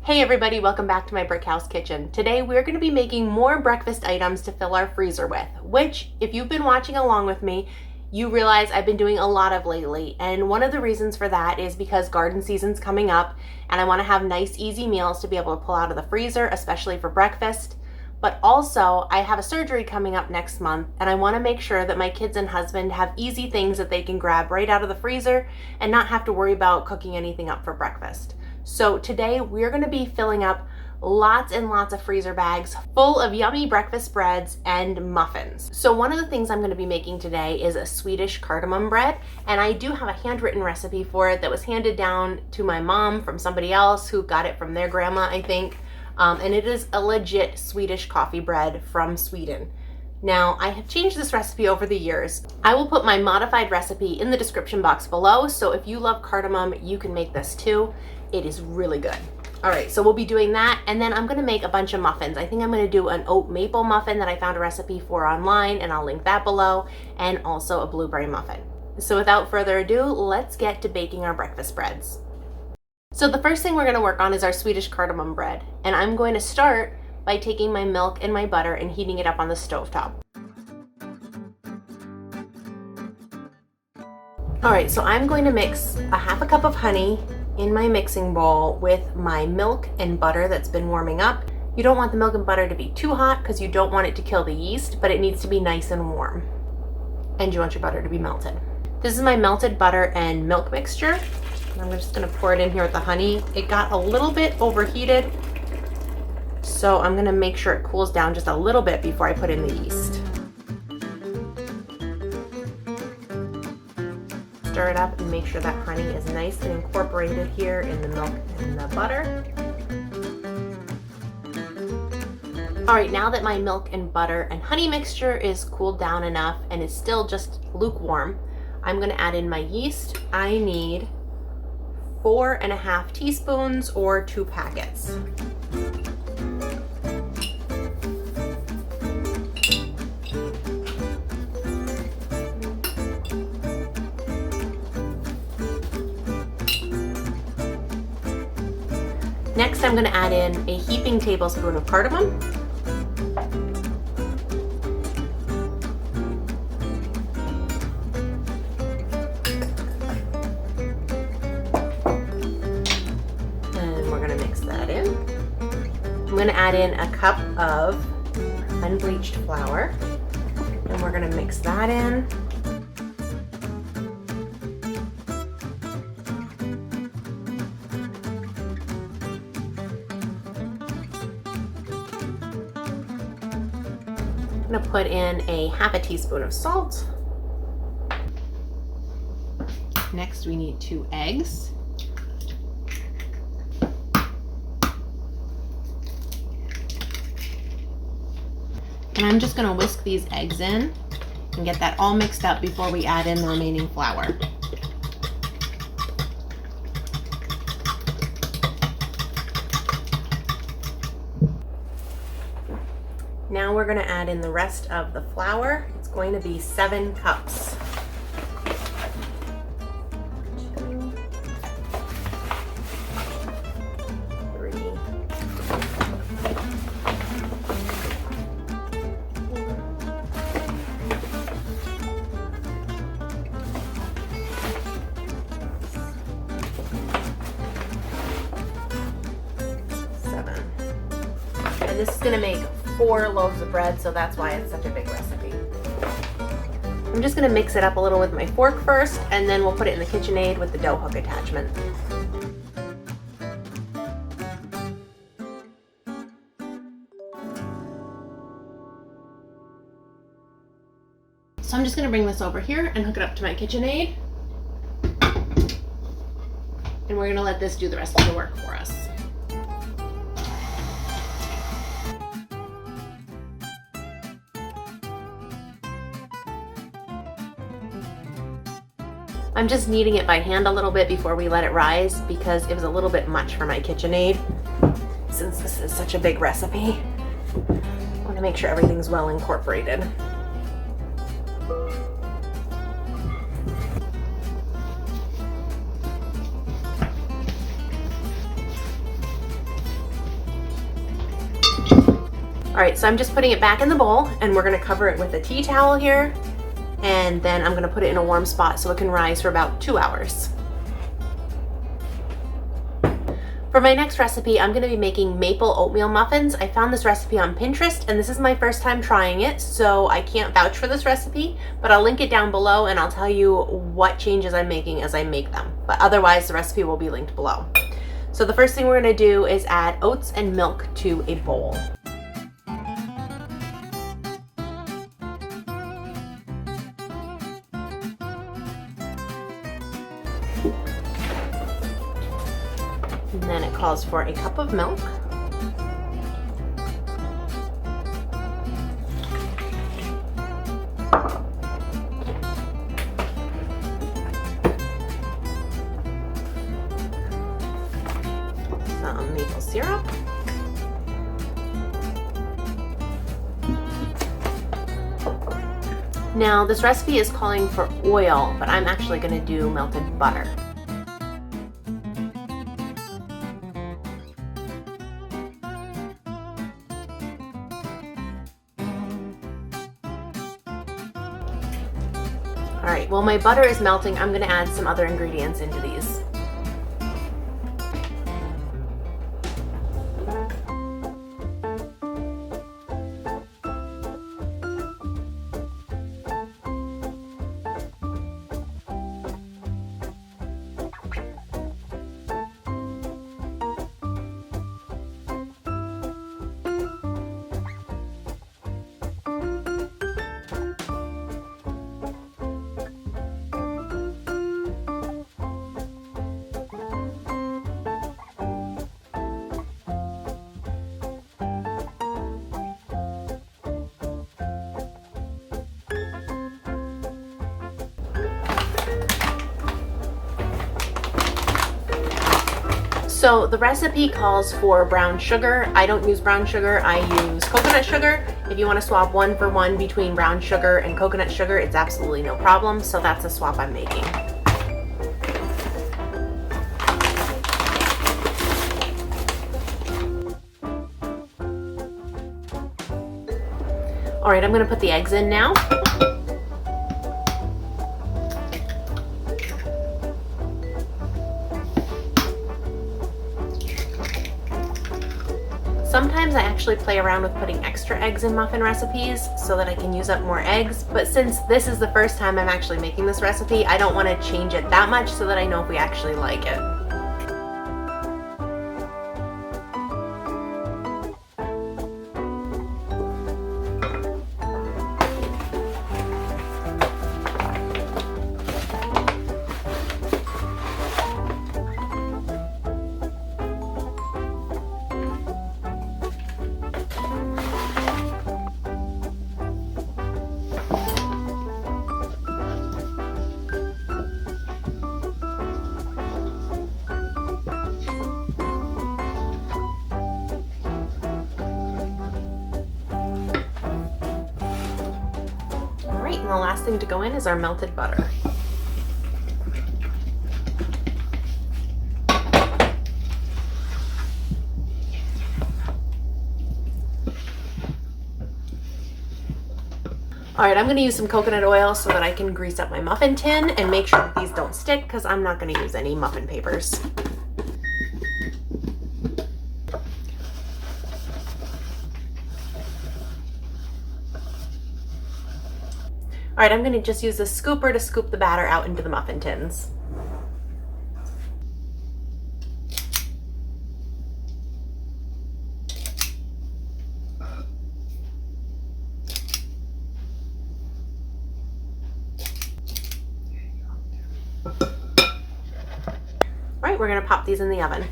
Hey everybody, welcome back to my brick house kitchen. Today we're going to be making more breakfast items to fill our freezer with, which if you've been watching along with me, you realize I've been doing a lot of lately. And one of the reasons for that is because garden season's coming up and I want to have nice easy meals to be able to pull out of the freezer, especially for breakfast. But also I have a surgery coming up next month and I want to make sure that my kids and husband have easy things that they can grab right out of the freezer and not have to worry about cooking anything up for breakfast. So today we're going to be filling up lots and lots of freezer bags full of yummy breakfast breads and muffins. So one of the things I'm going to be making today is a Swedish cardamom bread, and I do have a handwritten recipe for it that was handed down to my mom from somebody else who got it from their grandma, I think. And it is a legit Swedish coffee bread from Sweden. Now, I have changed this recipe over the years. I will put my modified recipe in the description box below, so if you love cardamom, you can make this too. It is really good. All right, so we'll be doing that, and then I'm gonna make a bunch of muffins. I think I'm gonna do an oat maple muffin that I found a recipe for online, and I'll link that below, and also a blueberry muffin. So without further ado, let's get to baking our breakfast breads. So the first thing we're gonna work on is our Swedish cardamom bread, and I'm going to start by taking my milk and my butter and heating it up on the stovetop. All right, so I'm going to mix a half a cup of honey in my mixing bowl with my milk and butter that's been warming up. You don't want the milk and butter to be too hot because you don't want it to kill the yeast, but it needs to be nice and warm. And you want your butter to be melted. This is my melted butter and milk mixture. I'm just gonna pour it in here with the honey. It got a little bit overheated, so I'm gonna make sure it cools down just a little bit before I put in the yeast. Stir it up and make sure that honey is nice and incorporated here in the milk and the butter. All right, now that my milk and butter and honey mixture is cooled down enough and is still just lukewarm, I'm gonna add in my yeast. I need 4.5 teaspoons or 2 packets. Next, I'm going to add in a heaping tablespoon of cardamom. And we're going to mix that in. I'm going to add in a cup of unbleached flour, and we're going to mix that in. I'm going to put in a half a teaspoon of salt. Next, we need 2 eggs. And I'm just going to whisk these eggs in and get that all mixed up before we add in the remaining flour. Now we're going to add in the rest of the flour. It's going to be 7 cups. 2, 3, 4, 7. And this is going to make 4 loaves of bread, so that's why it's such a big recipe. I'm just going to mix it up a little with my fork first, and then we'll put it in the KitchenAid with the dough hook attachment. So I'm just going to bring this over here and hook it up to my KitchenAid. And we're going to let this do the rest of the work for us. I'm just kneading it by hand a little bit before we let it rise because it was a little bit much for my KitchenAid since this is such a big recipe. I want to make sure everything's well incorporated. All right, so I'm just putting it back in the bowl, and we're gonna cover it with a tea towel here, and then I'm gonna put it in a warm spot so it can rise for about 2 hours. For my next recipe, I'm gonna be making maple oatmeal muffins. I found this recipe on Pinterest, and this is my first time trying it, so I can't vouch for this recipe, but I'll link it down below and I'll tell you what changes I'm making as I make them. But otherwise, the recipe will be linked below. So the first thing we're gonna do is add oats and milk to a bowl. And then it calls for a cup of milk. Some maple syrup. Now this recipe is calling for oil, but I'm actually going to do melted butter. All right, while my butter is melting, I'm gonna add some other ingredients into these. So the recipe calls for brown sugar. I don't use brown sugar, I use coconut sugar. If you want to swap 1 for 1 between brown sugar and coconut sugar, it's absolutely no problem. So that's the swap I'm making. All right, I'm gonna put the eggs in now. Sometimes I actually play around with putting extra eggs in muffin recipes so that I can use up more eggs, but since this is the first time I'm actually making this recipe, I don't want to change it that much so that I know if we actually like it. And the last thing to go in is our melted butter. All right, I'm going to use some coconut oil so that I can grease up my muffin tin and make sure that these don't stick because I'm not going to use any muffin papers. All right, I'm gonna just use a scooper to scoop the batter out into the muffin tins. All right, we're gonna pop these in the oven.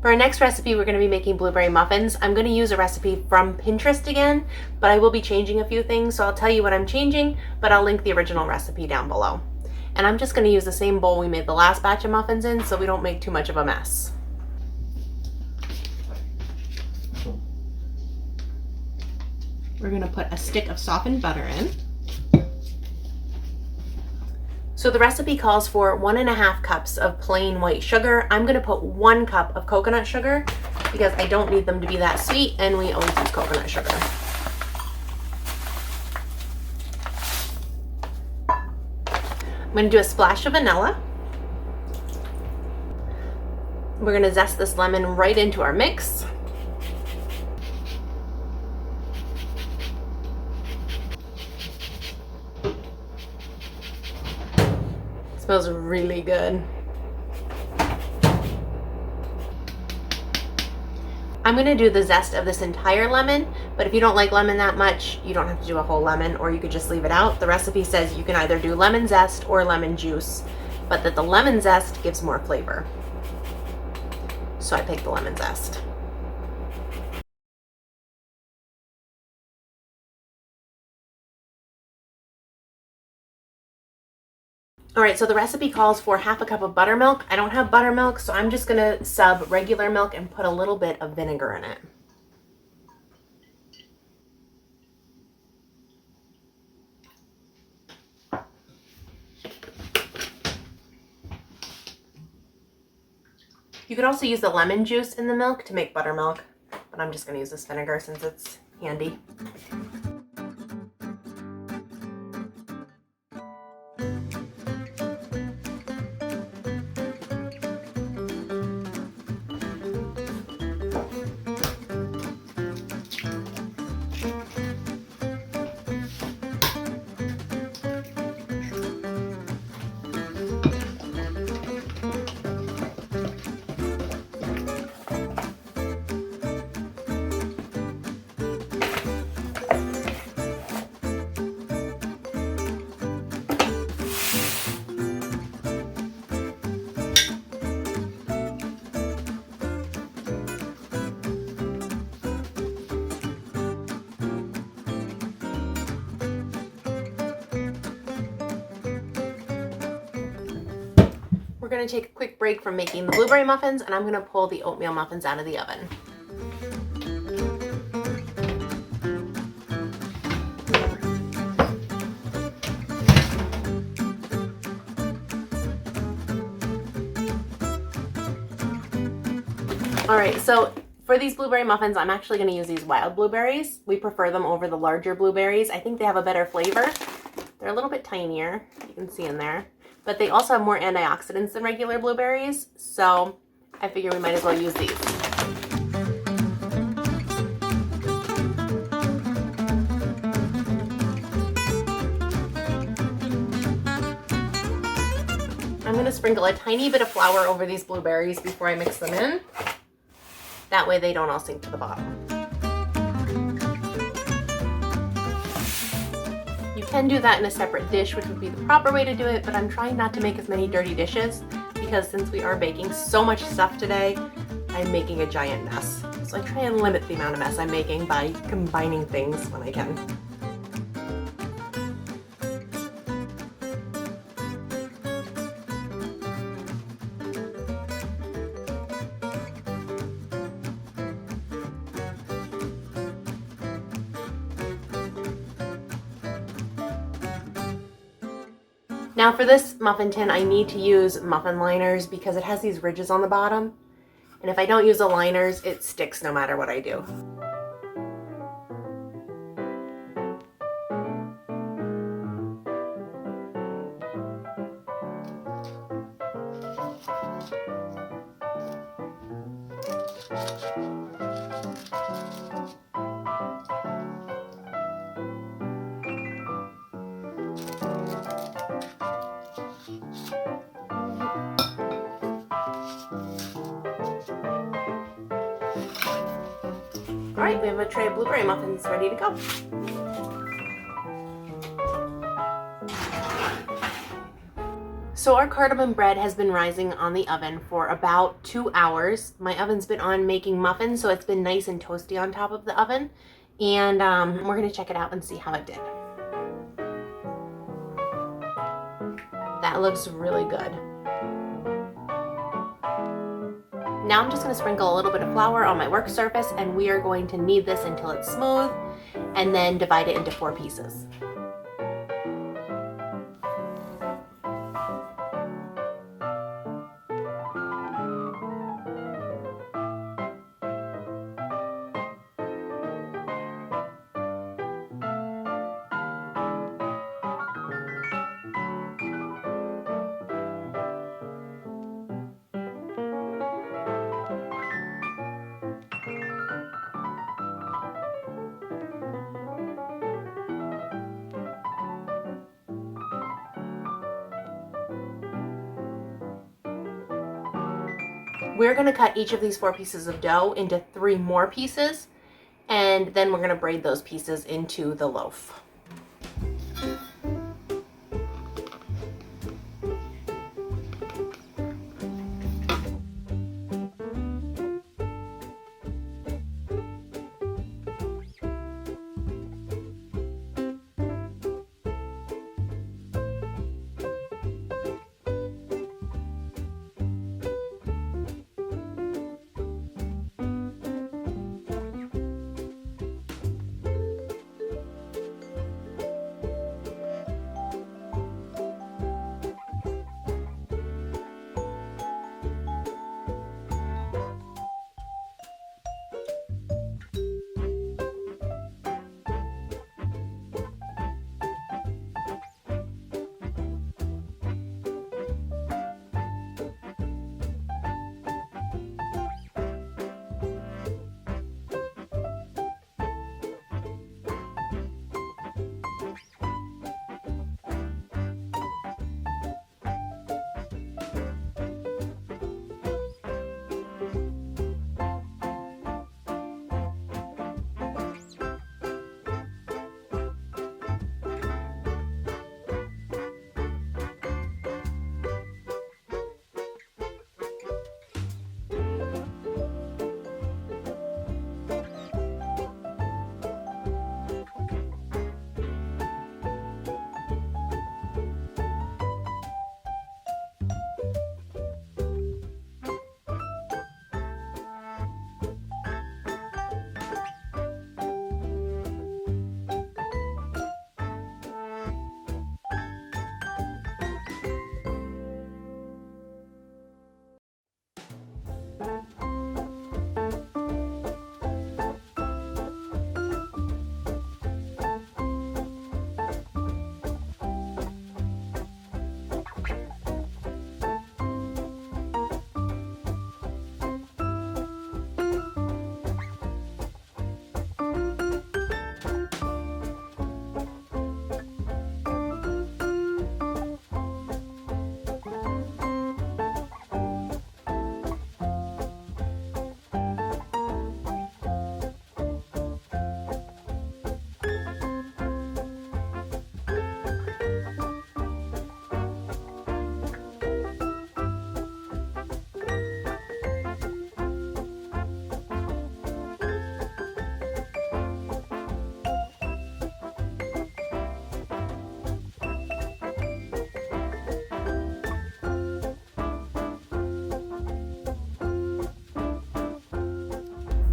For our next recipe, we're going to be making blueberry muffins. I'm going to use a recipe from Pinterest again, but I will be changing a few things, so I'll tell you what I'm changing, but I'll link the original recipe down below. And I'm just going to use the same bowl we made the last batch of muffins in so we don't make too much of a mess. We're going to put a stick of softened butter in. So the recipe calls for 1.5 cups of plain white sugar. I'm gonna put 1 cup of coconut sugar because I don't need them to be that sweet, and we always use coconut sugar. I'm gonna do a splash of vanilla. We're gonna zest this lemon right into our mix. Smells really good. I'm gonna do the zest of this entire lemon, but if you don't like lemon that much, you don't have to do a whole lemon, or you could just leave it out. The recipe says you can either do lemon zest or lemon juice, but that the lemon zest gives more flavor. So I picked the lemon zest. All right, so the recipe calls for 1/2 cup of buttermilk. I don't have buttermilk, so I'm just gonna sub regular milk and put a little bit of vinegar in it. You could also use the lemon juice in the milk to make buttermilk, but I'm just gonna use this vinegar since it's handy. We're gonna take a quick break from making the blueberry muffins, and I'm gonna pull the oatmeal muffins out of the oven. All right, so for these blueberry muffins, I'm actually gonna use these wild blueberries. We prefer them over the larger blueberries. I think they have a better flavor. They're a little bit tinier, you can see in there, but they also have more antioxidants than regular blueberries, so I figure we might as well use these. I'm gonna sprinkle a tiny bit of flour over these blueberries before I mix them in. That way they don't all sink to the bottom. You can do that in a separate dish, which would be the proper way to do it, but I'm trying not to make as many dirty dishes because since we are baking so much stuff today, I'm making a giant mess. So I try and limit the amount of mess I'm making by combining things when I can. Now for this muffin tin, I need to use muffin liners because it has these ridges on the bottom. And if I don't use the liners, it sticks no matter what I do. All right, we have a tray of blueberry muffins ready to go. So our cardamom bread has been rising on the oven for about 2 hours. My oven's been on making muffins, so it's been nice and toasty on top of the oven. And we're gonna check it out and see how it did. That looks really good. Now I'm just going to sprinkle a little bit of flour on my work surface, and we are going to knead this until it's smooth and then divide it into 4 pieces. We're gonna cut each of these 4 pieces of dough into 3 more pieces, and then we're gonna braid those pieces into the loaf.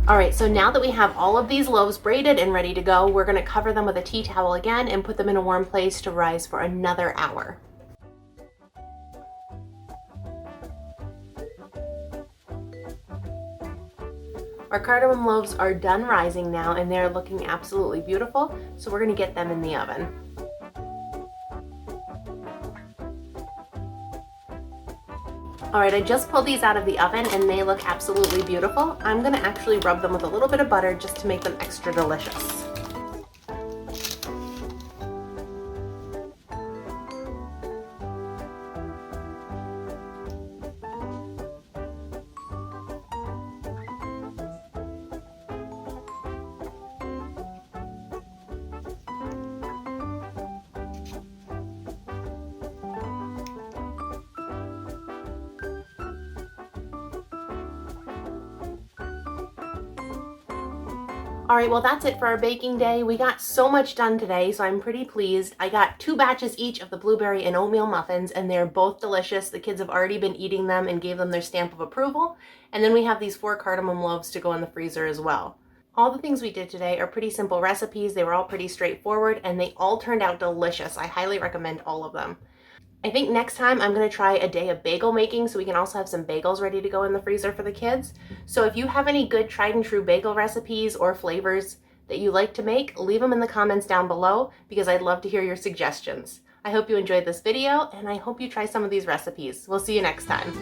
All right, so now that we have all of these loaves braided and ready to go, we're gonna cover them with a tea towel again and put them in a warm place to rise for another hour. Our cardamom loaves are done rising now and they're looking absolutely beautiful, so we're gonna get them in the oven. All right, I just pulled these out of the oven and they look absolutely beautiful. I'm gonna actually rub them with a little bit of butter just to make them extra delicious. All right, well, that's it for our baking day. We got so much done today, so I'm pretty pleased. I got 2 batches each of the blueberry and oatmeal muffins, and they're both delicious. The kids have already been eating them and gave them their stamp of approval. And then we have these 4 cardamom loaves to go in the freezer as well. All the things we did today are pretty simple recipes. They were all pretty straightforward, and they all turned out delicious. I highly recommend all of them. I think next time I'm going to try a day of bagel making so we can also have some bagels ready to go in the freezer for the kids. So if you have any good tried and true bagel recipes or flavors that you like to make, leave them in the comments down below because I'd love to hear your suggestions. I hope you enjoyed this video and I hope you try some of these recipes. We'll see you next time.